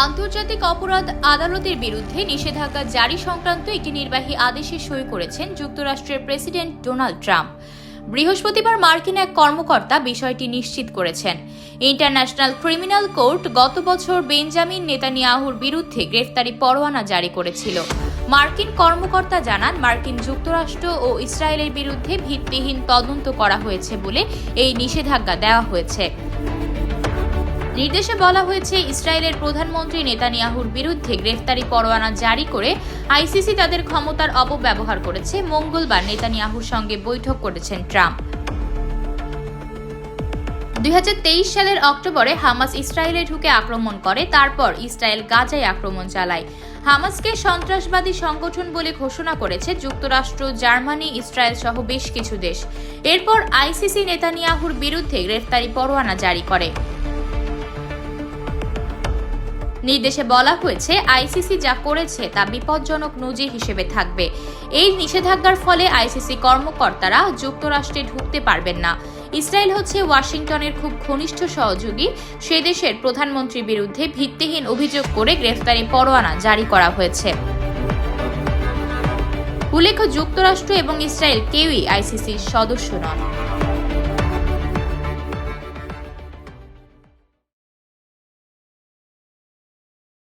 আন্তর্জাতিক অপরাধ আদালতের বিরুদ্ধে নিষেধাজ্ঞা জারি সংক্রান্ত একটি নির্বাহী আদেশে সই করেছেন যুক্তরাষ্ট্রের প্রেসিডেন্ট ডোনাল্ড ট্রাম্প। বৃহস্পতিবার মার্কিন এক কর্মকর্তা বিষয়টি নিশ্চিত করেছেন। ইন্টারন্যাশনাল ক্রিমিনাল কোর্ট গত বছর বেঞ্জামিন নেতানিয়াহুর বিরুদ্ধে গ্রেফতারি পরোয়ানা জারি করেছিল। মার্কিন কর্মকর্তা জানান, মার্কিন যুক্তরাষ্ট্র ও ইসরায়েলের বিরুদ্ধে ভিত্তিহীন তদন্ত করা হয়েছে বলে এই নিষেধাজ্ঞা দেওয়া হয়েছে। নির্দেশে বলা হয়েছে, ইসরায়েলের প্রধানমন্ত্রী নেতানিয়াহুর বিরুদ্ধে গ্রেফতারি পরোয়ানা জারি করে আইসিসি তাদের ক্ষমতার অপব্যবহার করেছে। মঙ্গলবার নেতানিয়াহুর সঙ্গে বৈঠক করেছেন ট্রাম্প। 2023 সালের অক্টোবরে হামাস ইসরায়েলে ঢুকে আক্রমণ করে, তারপর ইসরায়েল গাজায় আক্রমণ চালায়। হামাসকে সন্ত্রাসবাদী সংগঠন বলে ঘোষণা করেছে যুক্তরাষ্ট্র, জার্মানি, ইসরায়েল সহ বেশ কিছু দেশ। এরপর আইসিসি নেতানিয়াহুর বিরুদ্ধে গ্রেফতারি পরোয়ানা জারি করে। নির্দেশে বলা হয়েছে, আইসিসি যা করেছে তা বিপজ্জনক নজির হিসেবে থাকবে। এই নিষেধাজ্ঞার ফলে আইসিসি কর্মকর্তারা যুক্তরাষ্ট্রে ঢুকতে পারবেন না। ইসরায়েল হচ্ছে ওয়াশিংটনের খুব ঘনিষ্ঠ সহযোগী। সে দেশের প্রধানমন্ত্রীর বিরুদ্ধে ভিত্তিহীন অভিযোগ করে গ্রেফতারি পরোয়ানা জারি করা হয়েছে। উল্লেখ্য, যুক্তরাষ্ট্র এবং ইসরায়েল কেউই আইসিসির সদস্য নন।